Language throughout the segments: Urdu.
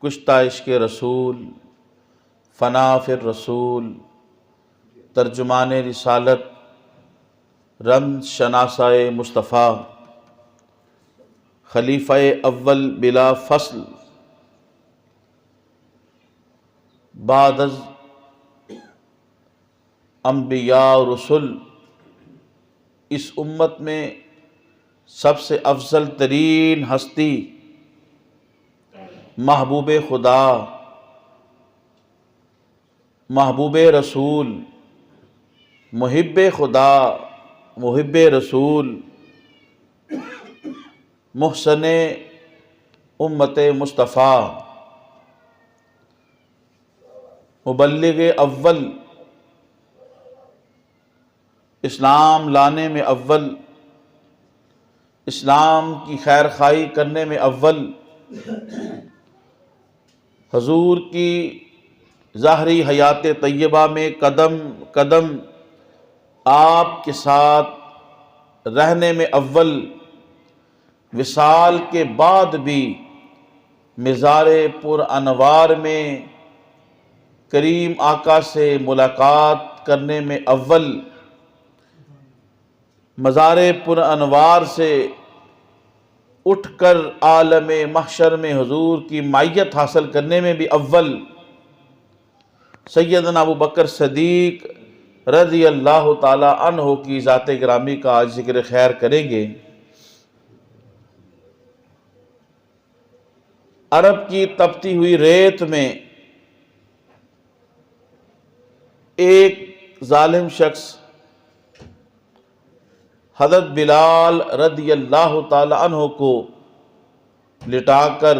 کشتہ عشق رسول، فنا فی الرسول، ترجمان رسالت، رمز شناسۂ مصطفیٰ، خلیفہ اول بلا فصل، بعد از انبیاء و رسل، اس امت میں سب سے افضل ترین ہستی محبوب خدا، محبوب رسول، محب خدا، محب رسول، محسن امت مصطفیٰ، مبلغ اول، اسلام لانے میں اول، اسلام کی خیر خواہی کرنے میں اول، حضور کی ظاہری حیات طیبہ میں قدم قدم آپ کے ساتھ رہنے میں اول، وصال کے بعد بھی مزار پر انوار میں کریم آقا سے ملاقات کرنے میں اول، مزار پر انوار سے اٹھ کر عالم محشر میں حضور کی معیت حاصل کرنے میں بھی اول، سیدنا ابو بکر صدیق رضی اللہ تعالی عنہ کی ذات گرامی کا آج ذکر خیر کریں گے۔ عرب کی تپتی ہوئی ریت میں ایک ظالم شخص حضرت بلال رضی اللہ تعالی عنہ کو لٹا کر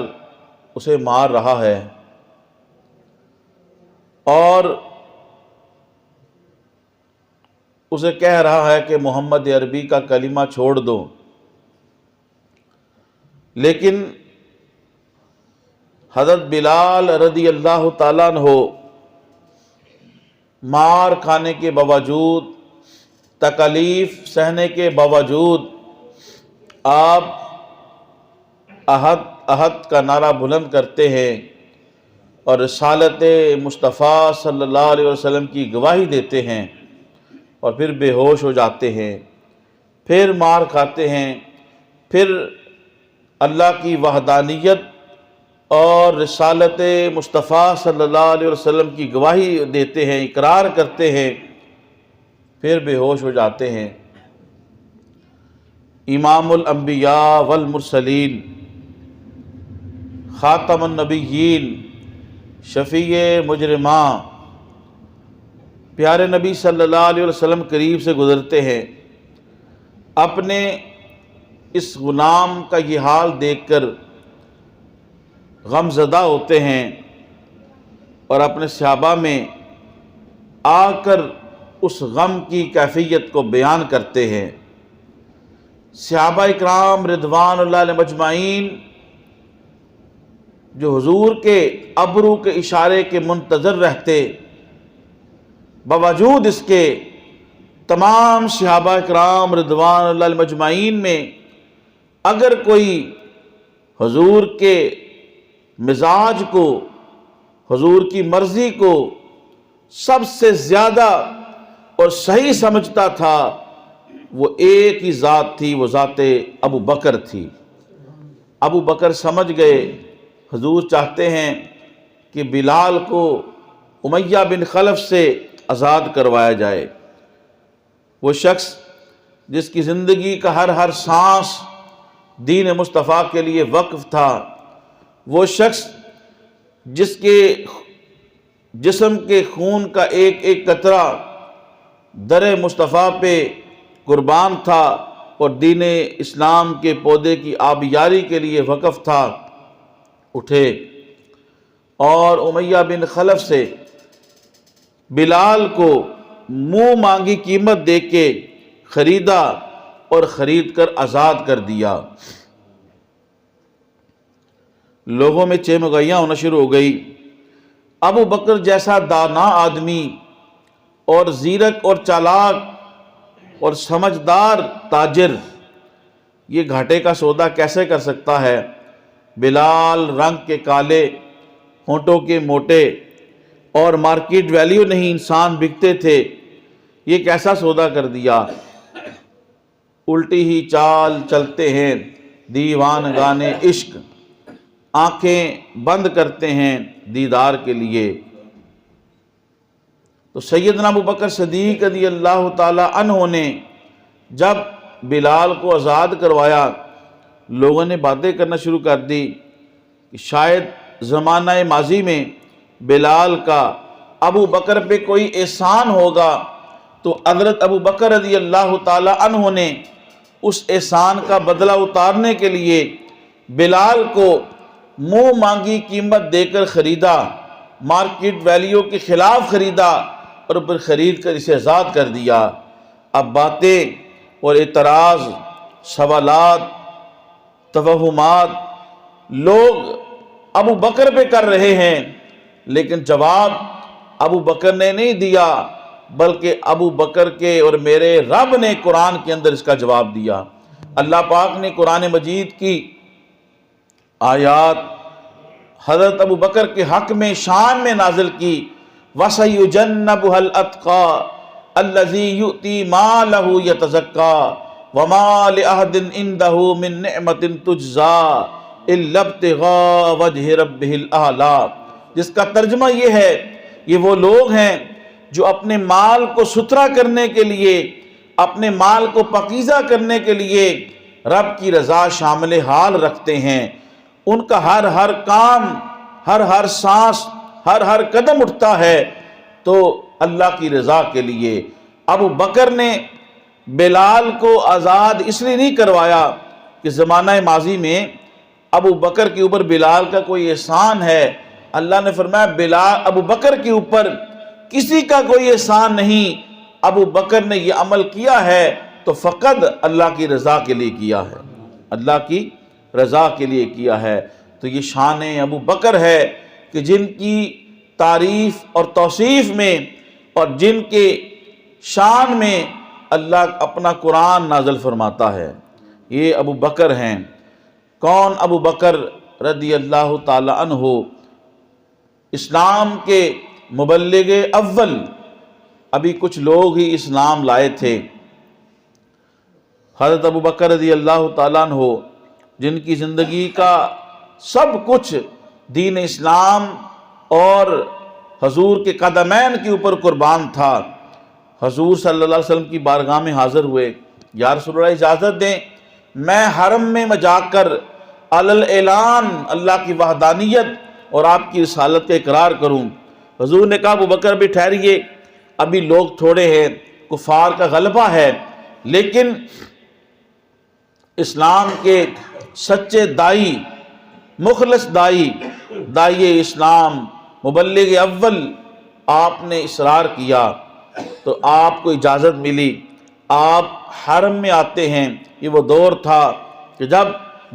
اسے مار رہا ہے اور اسے کہہ رہا ہے کہ محمد عربی کا کلمہ چھوڑ دو، لیکن حضرت بلال رضی اللہ تعالیٰ عنہ مار کھانے کے باوجود، تکالیف سہنے کے باوجود آپ احد احد کا نعرہ بلند کرتے ہیں اور رسالت مصطفیٰ صلی اللہ علیہ وسلم کی گواہی دیتے ہیں اور پھر بے ہوش ہو جاتے ہیں، پھر مار کھاتے ہیں، پھر اللہ کی وحدانیت اور رسالت مصطفیٰ صلی اللہ علیہ وسلم کی گواہی دیتے ہیں، اقرار کرتے ہیں، پھر بے ہوش ہو جاتے ہیں۔ امام الانبیاء والمرسلین، خاتم النبیین، شفیع مجرماں، پیارے نبی صلی اللہ علیہ وسلم قریب سے گزرتے ہیں، اپنے اس غلام کا یہ حال دیکھ کر غم زدہ ہوتے ہیں اور اپنے صحابہ میں آ کر اس غم کی کیفیت کو بیان کرتے ہیں۔ صحابہ اکرام رضوان اللہ علیہ مجمعین جو حضور کے ابرو کے اشارے کے منتظر رہتے، باوجود اس کے تمام صحابہ اکرام رضوان اللہ علیہ مجمعین میں اگر کوئی حضور کے مزاج کو، حضور کی مرضی کو سب سے زیادہ اور صحیح سمجھتا تھا، وہ ایک ہی ذات تھی، وہ ذات ابو بکر تھی۔ ابو بکر سمجھ گئے حضور چاہتے ہیں کہ بلال کو امیہ بن خلف سے آزاد کروایا جائے۔ وہ شخص جس کی زندگی کا ہر سانس دین مصطفیٰ کے لیے وقف تھا، وہ شخص جس کے جسم کے خون کا ایک ایک قطرہ در مصطفیٰ پہ قربان تھا اور دین اسلام کے پودے کی آبیاری کے لیے وقف تھا، اٹھے اور امیہ بن خلف سے بلال کو منہ مانگی قیمت دے کے خریدا اور خرید کر آزاد کر دیا۔ لوگوں میں چہمگائیاں ہونا شروع ہو گئی۔ ابو بکر جیسا دانا آدمی اور زیرک اور چالاک اور سمجھدار تاجر یہ گھاٹے کا سودا کیسے کر سکتا ہے؟ بلال رنگ کے کالے ہونٹوں کے موٹے اور مارکیٹ ویلیو نہیں انسان بکتے تھے، یہ کیسا سودا کر دیا؟ الٹی ہی چال چلتے ہیں دیوان گانے عشق، آنکھیں بند کرتے ہیں دیدار کے لیے۔ تو سیدنا ابوبکر صدیق رضی اللہ تعالی عنہ نے جب بلال کو آزاد کروایا، لوگوں نے باتیں کرنا شروع کر دی کہ شاید زمانہ ماضی میں بلال کا ابو بکر پہ کوئی احسان ہوگا، تو حضرت ابو بکر رضی اللہ تعالی عنہ نے اس احسان کا بدلہ اتارنے کے لیے بلال کو منہ مانگی قیمت دے کر خریدا، مارکیٹ ویلیو کے خلاف خریدا اور پھر خرید کر اسے آزاد کر دیا۔ اب باتیں اور اعتراض، سوالات، توہمات لوگ ابو بکر پہ کر رہے ہیں، لیکن جواب ابو بکر نے نہیں دیا، بلکہ ابو بکر کے اور میرے رب نے قرآن کے اندر اس کا جواب دیا۔ اللہ پاک نے قرآن مجید کی آیات حضرت ابو بکر کے حق میں شان میں نازل کی، وَسَيُجَنَّبُهَا الْأَتْقَى الَّذِي يُؤْتِي مَالَهُ يَتَزَكَّى وَمَا لِأَحَدٍ عِندَهُ مِن نِعْمَةٍ تُجْزَى إِلَّا ابْتِغَاءَ وَجْهِ رَبِّهِ الْأَعْلَى، جس کا ترجمہ یہ ہے، یہ وہ لوگ ہیں جو اپنے مال کو ستھرا کرنے کے لیے، اپنے مال کو پاکیزہ کرنے کے لیے رب کی رضا شامل حال رکھتے ہیں۔ ان کا ہر کام، ہر سانس، ہر قدم اٹھتا ہے تو اللہ کی رضا کے لیے۔ ابو بکر نے بلال کو آزاد اس لیے نہیں کروایا کہ زمانہ ماضی میں ابو بکر کے اوپر بلال کا کوئی احسان ہے۔ اللہ نے فرمایا ابو بکر کے اوپر کسی کا کوئی احسان نہیں، ابو بکر نے یہ عمل کیا ہے تو فقط اللہ کی رضا کے لیے کیا ہے، اللہ کی رضا کے لیے کیا ہے۔ تو یہ شان ابو بکر ہے کہ جن کی تعریف اور توصیف میں اور جن کے شان میں اللہ اپنا قرآن نازل فرماتا ہے، یہ ابو بکر ہیں۔ کون ابو بکر رضی اللہ تعالی عنہ؟ اسلام کے مبلغ اول، ابھی کچھ لوگ ہی اسلام لائے تھے۔ حضرت ابو بکر رضی اللہ تعالیٰ عنہ جن کی زندگی کا سب کچھ دین اسلام اور حضور کے قدمین کے اوپر قربان تھا، حضور صلی اللہ علیہ وسلم کی بارگاہ میں حاضر ہوئے، یا رسول اللہ اجازت دیں میں حرم میں جا کر علی اعلان اللہ کی وحدانیت اور آپ کی رسالت کا اقرار کروں۔ حضور نے کہا ابو بکر بھی ٹھہریے، ابھی لوگ تھوڑے ہیں، کفار کا غلبہ ہے، لیکن اسلام کے سچے دائی، مخلص دائی اسلام، مبلغ اول آپ نے اصرار کیا تو آپ کو اجازت ملی، آپ حرم میں آتے ہیں۔ یہ وہ دور تھا کہ جب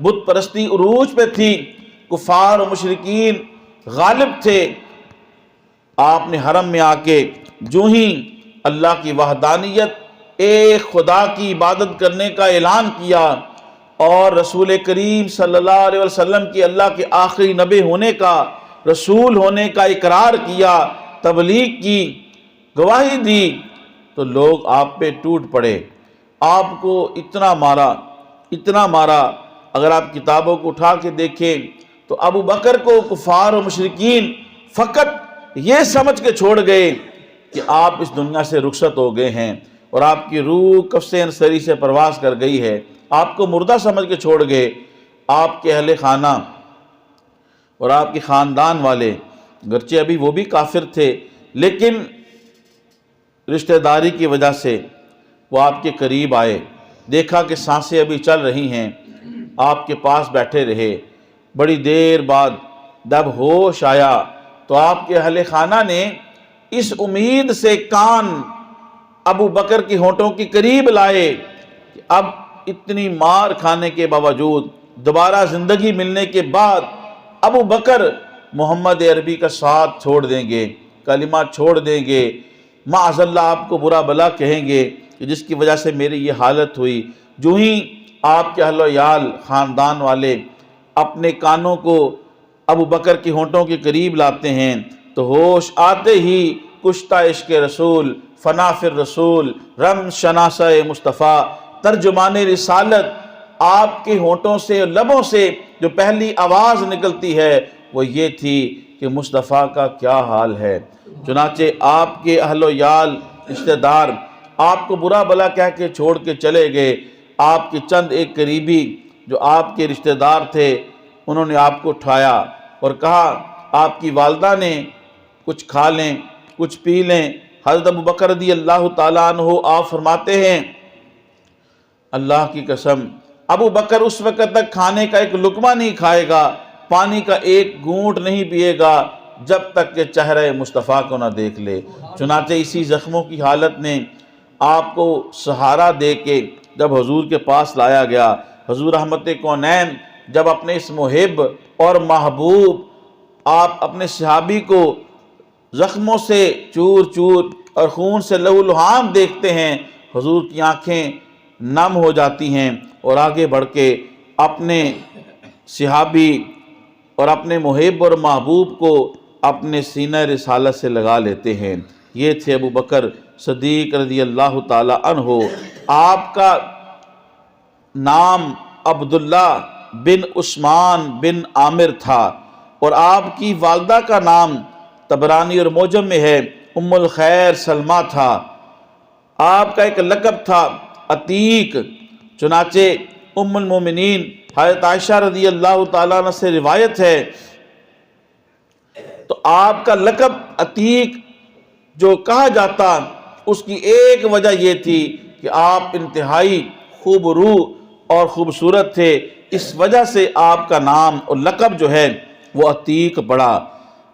بت پرستی عروج پہ تھی، کفار و مشرکین غالب تھے۔ آپ نے حرم میں آ کے جو ہی اللہ کی وحدانیت، ایک خدا کی عبادت کرنے کا اعلان کیا اور رسول کریم صلی اللہ علیہ وسلم کی اللہ کے آخری نبی ہونے کا، رسول ہونے کا اقرار کیا، تبلیغ کی، گواہی دی، تو لوگ آپ پہ ٹوٹ پڑے، آپ کو اتنا مارا۔ اگر آپ کتابوں کو اٹھا کے دیکھیں تو ابو بکر کو کفار و مشرکین فقط یہ سمجھ کے چھوڑ گئے کہ آپ اس دنیا سے رخصت ہو گئے ہیں اور آپ کی روح قفس انصری سے پرواز کر گئی ہے، آپ کو مردہ سمجھ کے چھوڑ گئے۔ آپ کے اہل خانہ اور آپ کے خاندان والے، گرچہ ابھی وہ بھی کافر تھے، لیکن رشتہ داری کی وجہ سے وہ آپ کے قریب آئے، دیکھا کہ سانسیں ابھی چل رہی ہیں، آپ کے پاس بیٹھے رہے۔ بڑی دیر بعد جب ہوش آیا تو آپ کے اہل خانہ نے اس امید سے کان ابو بکر کی ہونٹوں کے قریب لائے کہ اب اتنی مار کھانے کے باوجود، دوبارہ زندگی ملنے کے بعد ابو بکر محمد عربی کا ساتھ چھوڑ دیں گے، کلمہ چھوڑ دیں گے، معاذ اللہ آپ کو برا بلا کہیں گے کہ جس کی وجہ سے میری یہ حالت ہوئی۔ جو ہی آپ کے اہل و عیال، خاندان والے اپنے کانوں کو ابو بکر کی ہونٹوں کے قریب لاتے ہیں تو ہوش آتے ہی کشتہ عشق رسول، فنا فر رسول، رم شناسہ مصطفیٰ، ترجمان رسالت، آپ کے ہونٹوں سے لبوں سے جو پہلی آواز نکلتی ہے وہ یہ تھی کہ مصطفیٰ کا کیا حال ہے۔ چنانچہ آپ کے اہل و یال، رشتہ دار آپ کو برا بلا کہہ کے چھوڑ کے چلے گئے۔ آپ کے چند ایک قریبی جو آپ کے رشتہ دار تھے انہوں نے آپ کو اٹھایا اور کہا آپ کی والدہ نے کچھ کھا لیں، کچھ پی لیں۔ حضرت ابو بکر رضی اللہ تعالیٰ عنہ آپ فرماتے ہیں اللہ کی قسم ابو بکر اس وقت تک کھانے کا ایک لقمہ نہیں کھائے گا، پانی کا ایک گھونٹ نہیں پیے گا جب تک کہ چہرہ مصطفیٰ کو نہ دیکھ لے۔ چنانچہ اسی زخموں کی حالت میں آپ کو سہارا دے کے جب حضور کے پاس لایا گیا، حضور رحمت کونین جب اپنے اس محب اور محبوب آپ اپنے صحابی کو زخموں سے چور چور اور خون سے لہو لہان دیکھتے ہیں، حضور کی آنکھیں نم ہو جاتی ہیں اور آگے بڑھ کے اپنے صحابی اور اپنے محب اور محبوب کو اپنے سینہ رسالت سے لگا لیتے ہیں۔ یہ تھے ابو بکر صدیق رضی اللہ تعالی عنہ۔ آپ کا نام عبداللہ بن عثمان بن عامر تھا اور آپ کی والدہ کا نام طبرانی اور معجم میں ہے ام الخیر سلمہ تھا۔ آپ کا ایک لقب تھا عتیق۔ چنانچہ ام المومنین حضرت عائشہ رضی اللہ تعالیٰ عنہ سے روایت ہے تو آپ کا لقب عتیق جو کہا جاتا اس کی ایک وجہ یہ تھی کہ آپ انتہائی خوب روح اور خوبصورت تھے، اس وجہ سے آپ کا نام اور لقب جو ہے وہ عتیق پڑا۔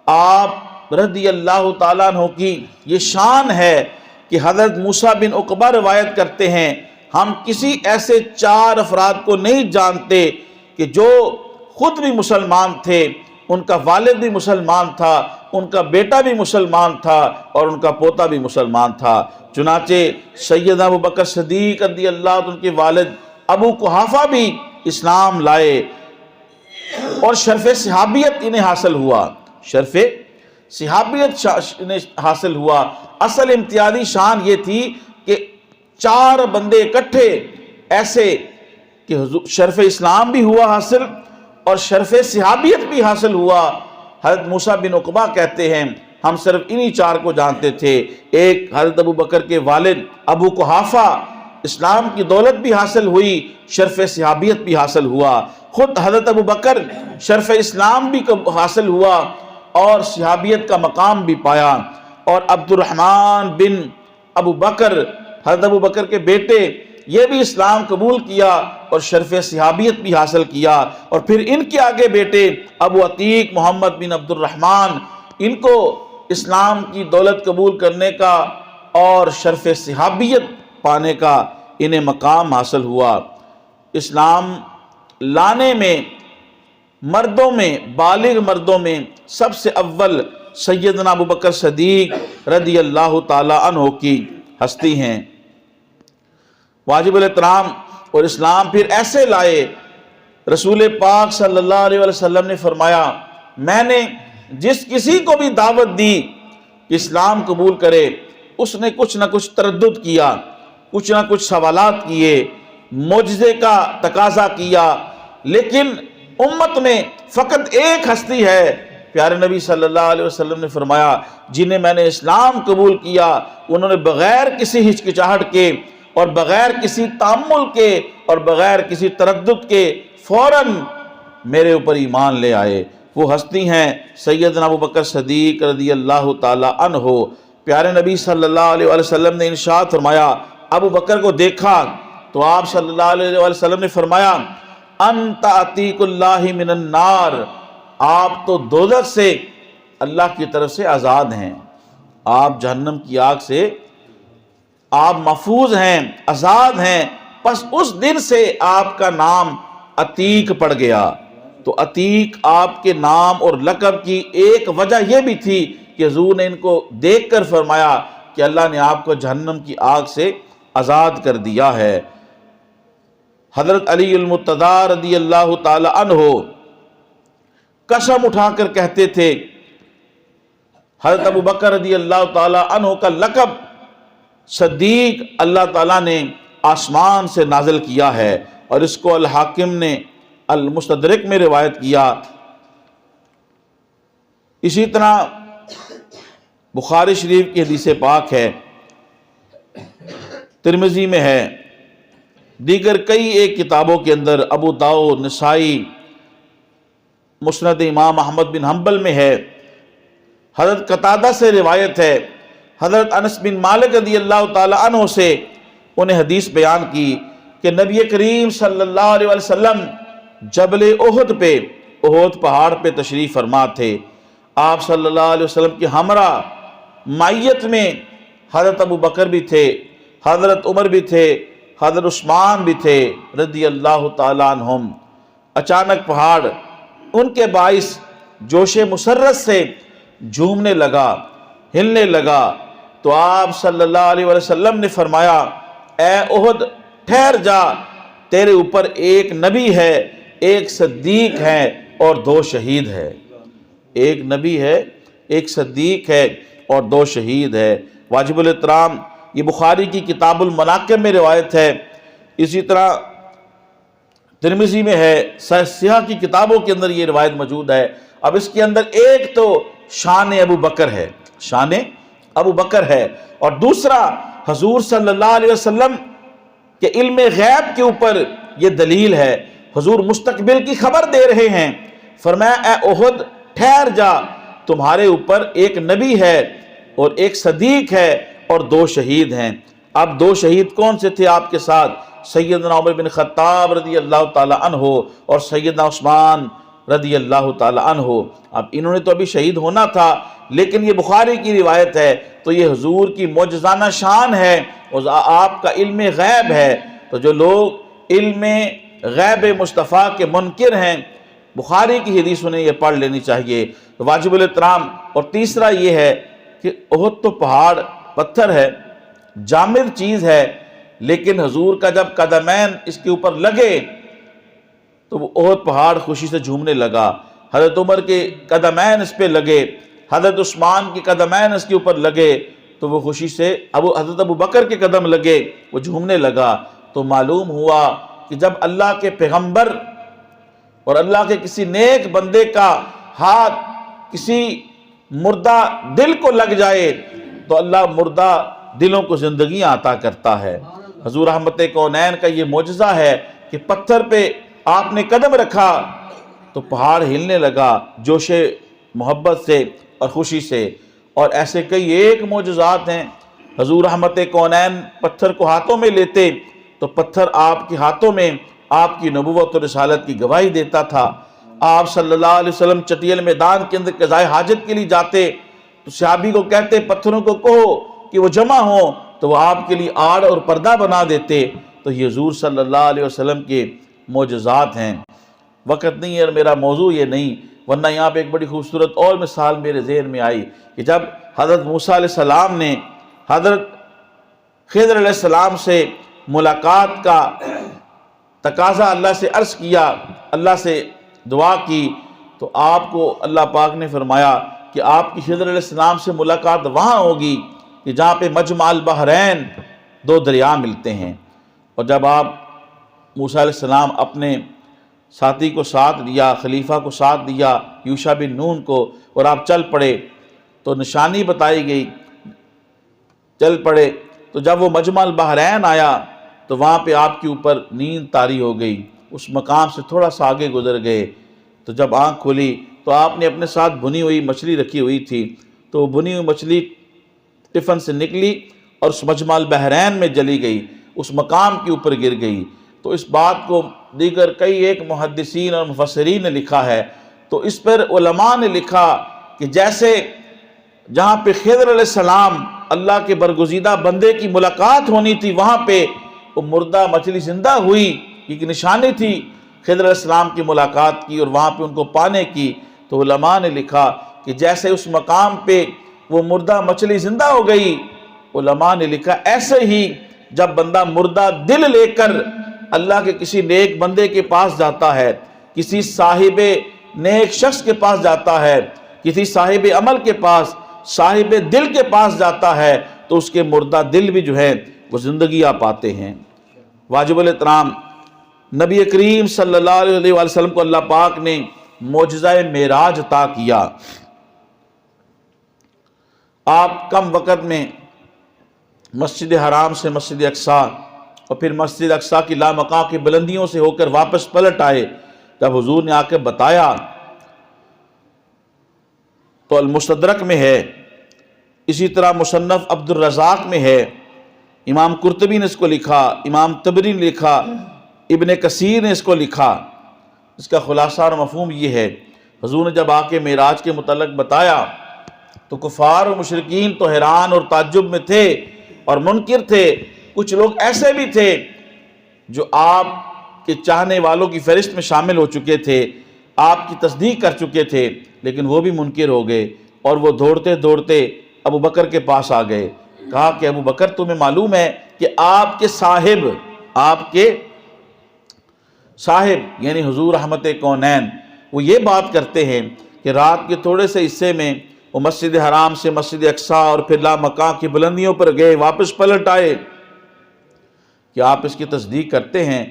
آپ رضی اللہ تعالیٰ عنہ کی یہ شان ہے کہ حضرت موسیٰ بن عقبہ روایت کرتے ہیں ہم کسی ایسے 4 افراد کو نہیں جانتے کہ جو خود بھی مسلمان تھے، ان کا والد بھی مسلمان تھا، ان کا بیٹا بھی مسلمان تھا اور ان کا پوتا بھی مسلمان تھا۔ چنانچہ سیدنا ابو بکر صدیق رضی اللہ عنہ کے والد ابو قحافہ بھی اسلام لائے اور شرف صحابیت انہیں حاصل ہوا، شرف صحابیت انہیں حاصل ہوا۔ اصل امتیازی شان یہ تھی کہ 4 بندے اکٹھے ایسے کہ شرف اسلام بھی ہوا حاصل اور شرف صحابیت بھی حاصل ہوا۔ حضرت موسیٰ بن عقبہ کہتے ہیں ہم صرف انہی 4 کو جانتے تھے، ایک حضرت ابو بکر کے والد ابو قحافہ، اسلام کی دولت بھی حاصل ہوئی، شرف صحابیت بھی حاصل ہوا۔ خود حضرت ابو بکر شرف اسلام بھی حاصل ہوا اور صحابیت کا مقام بھی پایا، اور عبد الرحمن بن ابو بکر حضرت ابو بکر کے بیٹے یہ بھی اسلام قبول کیا اور شرف صحابیت بھی حاصل کیا، اور پھر ان کے آگے بیٹے ابو عتیق محمد بن عبد الرحمن، ان کو اسلام کی دولت قبول کرنے کا اور شرف صحابیت پانے کا انہیں مقام حاصل ہوا۔ اسلام لانے میں مردوں میں، بالغ مردوں میں سب سے اول سیدنا ابو بکر صدیق رضی اللہ تعالی عنہ کی ہستی ہیں، واجب الاحترام، اور اسلام پھر ایسے لائے۔ رسول پاک صلی اللہ علیہ وسلم نے فرمایا میں نے جس کسی کو بھی دعوت دی کہ اسلام قبول کرے، اس نے کچھ نہ کچھ تردد کیا، کچھ نہ کچھ سوالات کیے، معجزے کا تقاضا کیا، لیکن امت میں فقط ایک ہستی ہے، پیارے نبی صلی اللہ علیہ وسلم نے فرمایا جنہیں میں نے اسلام قبول کیا انہوں نے بغیر کسی ہچکچاہٹ کے اور بغیر کسی تامل کے اور بغیر کسی تردد کے فوراً میرے اوپر ایمان لے آئے۔ وہ ہستی ہیں سیدنا ابو بکر صدیق رضی اللہ تعالی عنہ۔ پیارے نبی صلی اللہ علیہ وسلم نے ارشاد فرمایا، ابو بکر کو دیکھا تو آپ صلی اللہ علیہ وسلم نے فرمایا انت عتیق اللہ من النار، آپ تو دوزخ سے اللہ کی طرف سے آزاد ہیں، آپ جہنم کی آگ سے آپ محفوظ ہیں، آزاد ہیں۔ پس اس دن سے آپ کا نام عتیق پڑ گیا۔ تو عتیق آپ کے نام اور لقب کی ایک وجہ یہ بھی تھی کہ حضور نے ان کو دیکھ کر فرمایا کہ اللہ نے آپ کو جہنم کی آگ سے آزاد کر دیا ہے۔ حضرت علی المرتضیٰ رضی اللہ تعالی عنہ قسم اٹھا کر کہتے تھے۔ حضرت ابو بکر رضی اللہ تعالیٰ عنہ کا لقب صدیق اللہ تعالیٰ نے آسمان سے نازل کیا ہے، اور اس کو الحاکم نے المستدرک میں روایت کیا۔ اسی طرح بخاری شریف کی حدیث پاک ہے، ترمذی میں ہے، دیگر کئی ایک کتابوں کے اندر، ابو داؤد، نسائی، مسند امام احمد بن حنبل میں ہے۔ حضرت قتادہ سے روایت ہے، حضرت انس بن مالک رضی اللہ تعالی عنہ سے انہیں حدیث بیان کی کہ نبی کریم صلی اللہ علیہ وسلم جبل احد پہ، احد پہاڑ پہ تشریف فرما تھے۔ آپ صلی اللہ علیہ وسلم کی ہمراہ معیت میں حضرت ابو بکر بھی تھے، حضرت عمر بھی تھے، حضرت عثمان بھی تھے رضی اللہ تعالیٰ عنہم۔ اچانک پہاڑ ان کے باعث جوش مسرت سے جھومنے لگا، ہلنے لگا، تو آپ صلی اللہ علیہ وسلم نے فرمایا، اے احد ٹھہر جا، تیرے اوپر ایک نبی ہے، ایک صدیق ہے اور 2 شہید ہے۔ ایک نبی ہے، ایک صدیق ہے اور 2 شہید ہے۔ واجب الاحترام، یہ بخاری کی کتاب المناقب میں روایت ہے، اسی طرح ترمذی میں ہے، سیاح کی کتابوں کے اندر یہ روایت موجود ہے۔ اب اس کے اندر ایک تو شان ابو بکر ہے، شان ابو بکر ہے، اور دوسرا حضور صلی اللہ علیہ وسلم کے علم غیب کے اوپر یہ دلیل ہے۔ حضور مستقبل کی خبر دے رہے ہیں، فرمایا اے احد ٹھہر جا، تمہارے اوپر ایک نبی ہے اور ایک صدیق ہے اور 2 شہید ہیں۔ اب 2 شہید کون سے تھے آپ کے ساتھ؟ سیدنا عمر بن خطاب رضی اللہ تعالی عنہ اور سیدنا عثمان رضی اللہ تعالی عنہ۔ اب انہوں نے تو ابھی شہید ہونا تھا، لیکن یہ بخاری کی روایت ہے، تو یہ حضور کی معجزانہ شان ہے اور آپ کا علم غیب ہے۔ تو جو لوگ علم غیب مصطفیٰ کے منکر ہیں، بخاری کی حدیث انہیں یہ پڑھ لینی چاہیے، واجب الاحترام۔ اور تیسرا یہ ہے کہ احد تو پہاڑ پتھر ہے، جامد چیز ہے، لیکن حضور کا جب قدمین اس کے اوپر لگے تو وہ احد پہاڑ خوشی سے جھومنے لگا۔ حضرت عمر کے قدمین اس پہ لگے، حضرت عثمان کے قدمین اس کے اوپر لگے تو وہ خوشی سے، حضرت ابو بکر کے قدم لگے، وہ جھومنے لگا۔ تو معلوم ہوا کہ جب اللہ کے پیغمبر اور اللہ کے کسی نیک بندے کا ہاتھ کسی مردہ دل کو لگ جائے تو اللہ مردہ دلوں کو زندگیاں عطا کرتا ہے۔ حضور رحمت کونین کا یہ معجزہ ہے کہ پتھر پہ آپ نے قدم رکھا تو پہاڑ ہلنے لگا جوش محبت سے اور خوشی سے۔ اور ایسے کئی ایک معجزات ہیں۔ حضور رحمت کونین پتھر کو ہاتھوں میں لیتے تو پتھر آپ کے ہاتھوں میں آپ کی نبوت اور رسالت کی گواہی دیتا تھا۔ آپ صلی اللہ علیہ وسلم چٹیل میدان کے اندر قضائے حاجت کے لیے جاتے تو صحابی کو کہتے پتھروں کو کہو کہ وہ جمع ہوں، تو وہ آپ کے لیے آڑ اور پردہ بنا دیتے۔ تو یہ حضور صلی اللہ علیہ وسلم کے معجزات ہیں۔ وقت نہیں ہے اور میرا موضوع یہ نہیں، ورنہ یہاں پہ ایک بڑی خوبصورت اور مثال میرے ذہن میں آئی کہ جب حضرت موسیٰ علیہ السلام نے حضرت خضر علیہ السلام سے ملاقات کا تقاضا اللہ سے عرض کیا، اللہ سے دعا کی، تو آپ کو اللہ پاک نے فرمایا کہ آپ کی خضر علیہ السلام سے ملاقات وہاں ہوگی کہ جہاں پہ مجمع البحرین 2 دریا ملتے ہیں۔ اور جب آپ موسیٰ علیہ السلام اپنے ساتھی کو ساتھ دیا، خلیفہ کو ساتھ دیا، یوشع بن نون کو، اور آپ چل پڑے تو نشانی بتائی گئی، چل پڑے تو جب وہ مجمع البحرین آیا تو وہاں پہ آپ کے اوپر نیند طاری ہو گئی، اس مقام سے تھوڑا سا آگے گزر گئے تو جب آنکھ کھلی تو آپ نے اپنے ساتھ بھنی ہوئی مچھلی رکھی ہوئی تھی، تو وہ بھنی ہوئی مچھلی ٹفن سے نکلی اور اس مجمع البحرین میں جلی گئی، اس مقام کے اوپر گر گئی۔ تو اس بات کو دیگر کئی ایک محدثین اور مفسرین نے لکھا ہے۔ تو اس پر علماء نے لکھا کہ جیسے جہاں پہ خضر علیہ السلام اللہ کے برگزیدہ بندے کی ملاقات ہونی تھی، وہاں پہ وہ مردہ مچھلی زندہ ہوئی، ایک نشانی تھی خضر علیہ السلام کی ملاقات کی اور وہاں پہ ان کو پانے کی۔ تو علماء نے لکھا کہ جیسے اس مقام پہ وہ مردہ مچھلی زندہ ہو گئی، علماء نے لکھا ایسے ہی جب بندہ مردہ دل لے کر اللہ کے کسی نیک بندے کے پاس جاتا ہے، کسی صاحب نیک شخص کے پاس جاتا ہے، کسی صاحب عمل کے پاس، صاحب دل کے پاس جاتا ہے تو اس کے مردہ دل بھی جو ہے وہ زندگی آ پاتے ہیں۔ واجب الاحترام نبی کریم صلی اللہ علیہ وسلم کو اللہ پاک نے معجزہ معراج عطا کیا۔ آپ کم وقت میں مسجد حرام سے مسجد اقصیٰ اور پھر مسجد اقصیٰ کی لامقام کی بلندیوں سے ہو کر واپس پلٹ آئے۔ جب حضور نے آ کے بتایا تو المستدرک میں ہے، اسی طرح مصنف عبد الرزاق میں ہے، امام قرطبی نے اس کو لکھا، امام طبری نے لکھا، ابن کثیر نے اس کو لکھا۔ اس کا خلاصہ اور مفہوم یہ ہے، حضور نے جب آ کے معراج کے متعلق بتایا تو کفار و مشرکین تو حیران اور تعجب میں تھے اور منکر تھے۔ کچھ لوگ ایسے بھی تھے جو آپ کے چاہنے والوں کی فہرست میں شامل ہو چکے تھے، آپ کی تصدیق کر چکے تھے، لیکن وہ بھی منکر ہو گئے اور وہ دوڑتے دوڑتے ابو بکر کے پاس آ گئے۔ کہا کہ ابو بکر تمہیں معلوم ہے کہ آپ کے صاحب یعنی حضور رحمت کونین وہ یہ بات کرتے ہیں کہ رات کے تھوڑے سے حصے میں وہ مسجد حرام سے مسجد اقصیٰ اور پھر لامقام کی بلندیوں پر گئے، واپس پلٹ آئے۔ کہ آپ اس کی تصدیق کرتے ہیں؟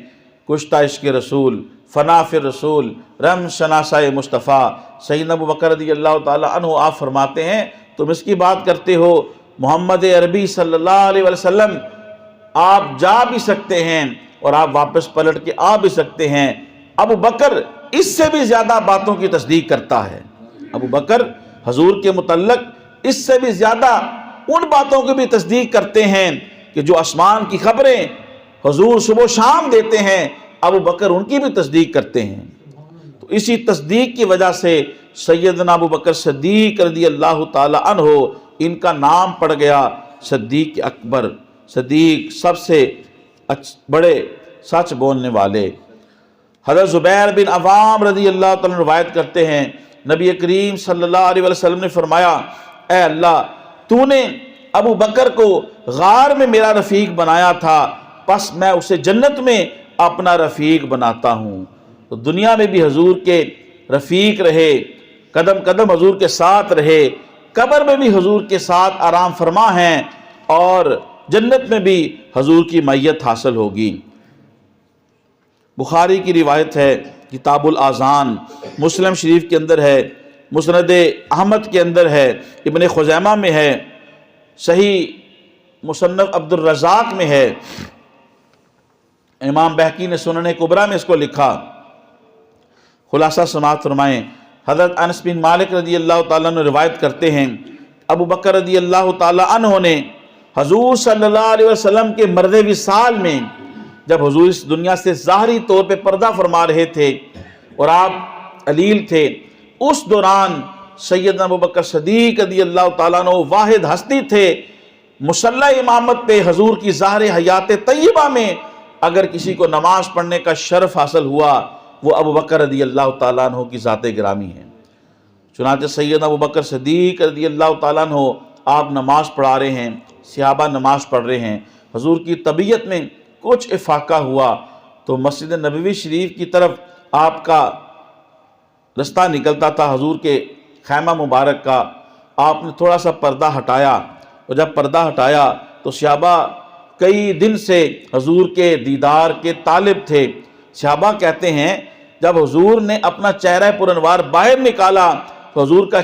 کشتہ عشق رسول، فنا فی رسول، رم شناسہ مصطفیٰ سیدنا ابو بکر رضی اللہ تعالیٰ عنہ آپ فرماتے ہیں تم اس کی بات کرتے ہو؟ محمد عربی صلی اللہ علیہ وسلم آپ جا بھی سکتے ہیں اور آپ واپس پلٹ کے آ بھی سکتے ہیں۔ ابو بکر اس سے بھی زیادہ باتوں کی تصدیق کرتا ہے۔ ابو بکر حضور کے متعلق اس سے بھی زیادہ ان باتوں کی بھی تصدیق کرتے ہیں کہ جو آسمان کی خبریں حضور صبح و شام دیتے ہیں، ابو بکر ان کی بھی تصدیق کرتے ہیں۔ تو اسی تصدیق کی وجہ سے سیدنا ابو بکر صدیق رضی اللہ تعالی عنہ ان کا نام پڑ گیا صدیق اکبر، صدیق سب سے بڑے سچ بولنے والے۔ حضرت زبیر بن عوام رضی اللہ تعالیٰ روایت کرتے ہیں نبی کریم صلی اللہ علیہ وسلم نے فرمایا اے اللہ تو نے ابو بکر کو غار میں میرا رفیق بنایا تھا، پس میں اسے جنت میں اپنا رفیق بناتا ہوں۔ تو دنیا میں بھی حضور کے رفیق رہے، قدم قدم حضور کے ساتھ رہے، قبر میں بھی حضور کے ساتھ آرام فرما ہیں اور جنت میں بھی حضور کی معیت حاصل ہوگی۔ بخاری کی روایت ہے، کتاب الاذان، مسلم شریف کے اندر ہے، مسند احمد کے اندر ہے، ابن خزیمہ میں ہے، صحیح مصنف عبد الرزاق میں ہے، امام بہقی نے سنن کبریٰ میں اس کو لکھا۔ خلاصہ سماعت فرمائیں، حضرت انس بن مالک رضی اللہ تعالیٰ عنہ روایت کرتے ہیں ابو بکر رضی اللہ تعالیٰ عنہ نے حضور صلی اللہ علیہ وسلم کے مرد وصال میں جب حضور اس دنیا سے ظاہری طور پہ پردہ فرما رہے تھے اور آپ علیل تھے، اس دوران سیدنا ابو بکر صدیق رضی اللہ تعالیٰ عنہ واحد ہستی تھے مصلی امامت پہ حضور کی ظاہر حیات طیبہ میں اگر کسی کو نماز پڑھنے کا شرف حاصل ہوا وہ ابو بکر رضی اللہ تعالیٰ عنہ کی ذات گرامی ہے۔ چنانچہ سیدنا ابو بکر صدیق رضی اللہ تعالیٰ عنہ آپ نماز پڑھا رہے ہیں، صحابہ نماز پڑھ رہے ہیں، حضور کی طبیعت میں کچھ افاقہ ہوا تو مسجد نبوی شریف کی طرف آپ کا رستہ نکلتا تھا، حضور کے خیمہ مبارک کا۔ آپ نے تھوڑا سا پردہ ہٹایا اور جب پردہ ہٹایا تو صحابہ کئی دن سے حضور کے دیدار کے طالب تھے۔ صحابہ کہتے ہیں جب حضور نے اپنا چہرہ پر انوار باہر نکالا تو حضور کا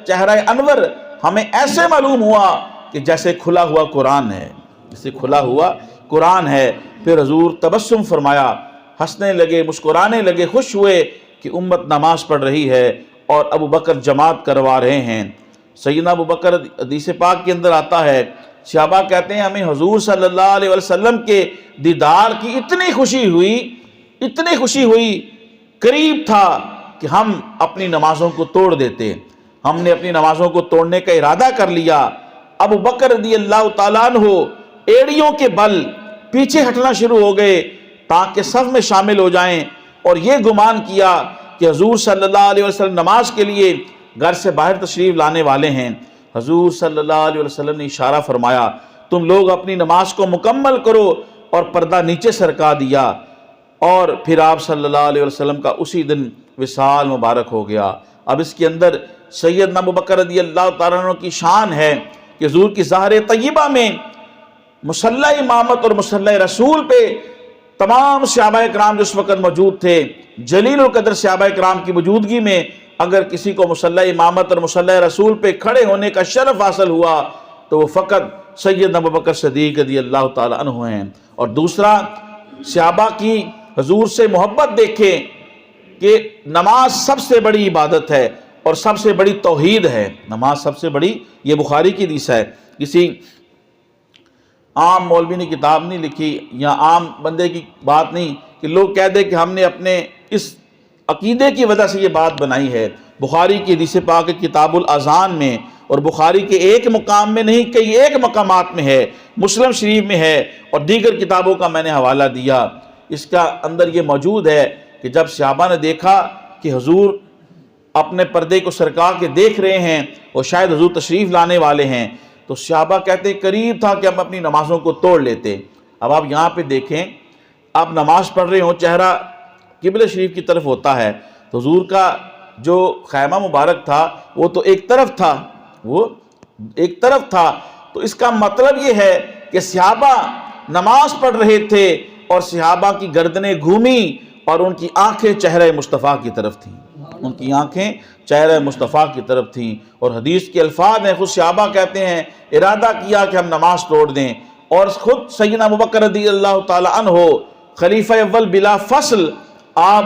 چہرہ انور ہمیں ایسے معلوم ہوا کہ جیسے کھلا ہوا قرآن ہے، جیسے کھلا ہوا قرآن ہے۔ پھر حضور تبسم فرمایا، ہنسنے لگے، مسکرانے لگے، خوش ہوئے کہ امت نماز پڑھ رہی ہے اور ابو بکر جماعت کروا رہے ہیں۔ سیدنا ابو بکر حدیث پاک کے اندر آتا ہے، صحابہ کہتے ہیں ہمیں حضور صلی اللہ علیہ وسلم کے دیدار کی اتنی خوشی ہوئی، قریب تھا کہ ہم اپنی نمازوں کو توڑ دیتے۔ ہم نے اپنی نمازوں کو توڑنے کا ارادہ کر لیا۔ ابو بکر رضی اللہ تعالیٰ عنہ ایڑیوں کے بل پیچھے ہٹنا شروع ہو گئے تاکہ صف میں شامل ہو جائیں اور یہ گمان کیا کہ حضور صلی اللہ علیہ وسلم نماز کے لیے گھر سے باہر تشریف لانے والے ہیں۔ حضور صلی اللہ علیہ وسلم نے اشارہ فرمایا تم لوگ اپنی نماز کو مکمل کرو اور پردہ نیچے سرکا دیا، اور پھر آپ صلی اللہ علیہ وسلم کا اسی دن وصال مبارک ہو گیا۔ اب اس کے اندر سیدنا ابو بکر رضی اللہ تعالیٰ عنہ کی شان ہے کہ حضور کی ظاہر طیبہ میں مصلی امامت اور مصلی رسول پہ تمام صحابہ کرام جو اس وقت موجود تھے، جلیل القدر صحابہ کرام کی موجودگی میں اگر کسی کو مصلی امامت اور مصلی رسول پہ کھڑے ہونے کا شرف حاصل ہوا تو وہ فقط سیدنا ابو بکر صدیق رضی اللہ تعالیٰ عنہ ہیں۔ اور دوسرا، صحابہ کی حضور سے محبت دیکھیں کہ نماز سب سے بڑی عبادت ہے اور سب سے بڑی توحید ہے۔ نماز سب سے بڑی، یہ بخاری کی حدیث ہے، کسی عام مولوی نے کتاب نہیں لکھی یا عام بندے کی بات نہیں کہ لوگ کہہ دیں کہ ہم نے اپنے اس عقیدے کی وجہ سے یہ بات بنائی ہے۔ بخاری کی حدیث پاک کتاب الاذان میں، اور بخاری کے ایک مقام میں نہیں کئی ایک مقامات میں ہے، مسلم شریف میں ہے اور دیگر کتابوں کا میں نے حوالہ دیا۔ اس کا اندر یہ موجود ہے کہ جب صحابہ نے دیکھا کہ حضور اپنے پردے کو سرکا کے دیکھ رہے ہیں اور شاید حضور تشریف لانے والے ہیں، تو صحابہ کہتے ہیں قریب تھا کہ ہم اپنی نمازوں کو توڑ لیتے۔ اب آپ یہاں پہ دیکھیں، آپ نماز پڑھ رہے ہوں، چہرہ قبلہ شریف کی طرف ہوتا ہے، تو حضور کا جو خیمہ مبارک تھا وہ تو ایک طرف تھا، تو اس کا مطلب یہ ہے کہ صحابہ نماز پڑھ رہے تھے اور صحابہ کی گردنیں گھومی اور ان کی آنکھیں چہرہ مصطفیٰ کی طرف تھیں، ان کی آنکھیں چہرہ مصطفیٰ کی طرف تھیں۔ اور حدیث کے الفاظ ہیں، خود صحابہ کہتے ہیں ارادہ کیا کہ ہم نماز توڑ دیں، اور خود سیدنا ابو بکر رضی اللہ تعالی عنہ خلیفہ اول بلا فصل آپ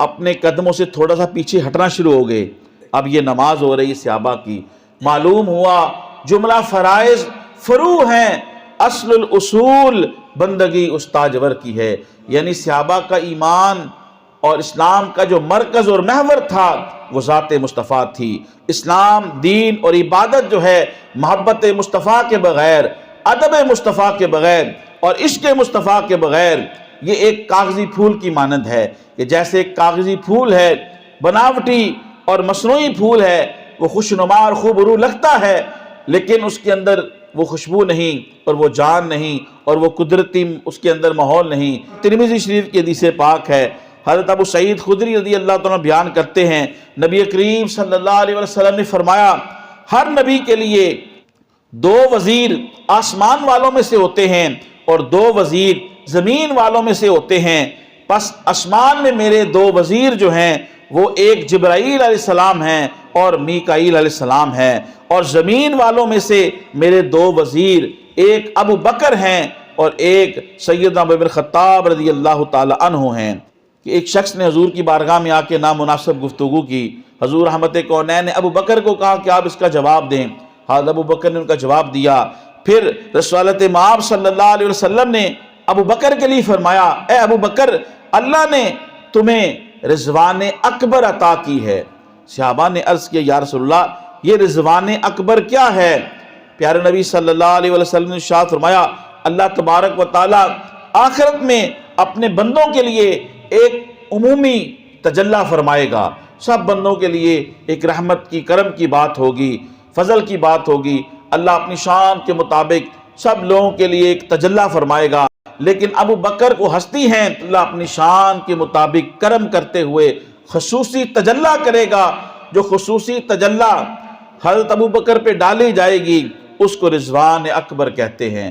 اپنے قدموں سے تھوڑا سا پیچھے ہٹنا شروع ہو گئے۔ اب یہ نماز ہو رہی صحابہ کی، معلوم ہوا جملہ فرائض فرو ہیں، اصل الاصول بندگی استاجور کی ہے، یعنی صحابہ کا ایمان اور اسلام کا جو مرکز اور محور تھا وہ ذات مصطفیٰ تھی۔ اسلام، دین اور عبادت جو ہے محبت مصطفیٰ کے بغیر، ادب مصطفیٰ کے بغیر اور عشق مصطفیٰ کے بغیر یہ ایک کاغذی پھول کی مانند ہے، کہ جیسے ایک کاغذی پھول ہے، بناوٹی اور مصنوعی پھول ہے، وہ خوشنما اور خوبرو لگتا ہے لیکن اس کے اندر وہ خوشبو نہیں اور وہ جان نہیں اور وہ قدرتی اس کے اندر ماحول نہیں۔ ترمذی شریف کی حدیث پاک ہے، حضرت ابو سعید خدری رضی اللہ تعالیٰ بیان کرتے ہیں، نبی کریم صلی اللہ علیہ وسلم نے فرمایا ہر نبی کے لیے 2 وزیر آسمان والوں میں سے ہوتے ہیں اور 2 وزیر زمین والوں میں سے ہوتے ہیں، پس آسمان میں میرے 2 وزیر جو ہیں وہ ایک جبرائیل علیہ السلام ہیں اور میکائیل علیہ السلام ہیں، اور زمین والوں میں سے میرے 2 وزیر ایک ابو بکر ہیں اور ایک سیدنا عمر بن خطاب رضی اللہ تعالی عنہ ہیں۔ کہ ایک شخص نے حضور کی بارگاہ میں آ کے نامناسب گفتگو کی، حضور رحمت کونین نے ابو بکر کو کہا کہ آپ اس کا جواب دیں، حضرت ابو بکر نے ان کا جواب دیا۔ پھر رسالت مآب صلی اللہ علیہ وسلم نے ابو بکر کے لیے فرمایا، اے ابو بکر، اللہ نے تمہیں رضوان اکبر عطا کی ہے۔ صحابہ نے عرض کیا یا رسول اللہ یہ رضوان اکبر کیا ہے؟ پیارے نبی صلی اللہ علیہ وسلم نے ارشاد فرمایا اللہ تبارک و تعالی آخرت میں اپنے بندوں کے لیے ایک عمومی تجلی فرمائے گا، سب بندوں کے لیے ایک رحمت کی، کرم کی بات ہوگی، فضل کی بات ہوگی، اللہ اپنی شان کے مطابق سب لوگوں کے لیے ایک تجلی فرمائے گا، لیکن ابو بکر کو ہستی ہیں اللہ اپنی شان کے مطابق کرم کرتے ہوئے خصوصی تجلی کرے گا، جو خصوصی تجلی حضرت ابو بکر پہ ڈالی جائے گی اس کو رضوان اکبر کہتے ہیں۔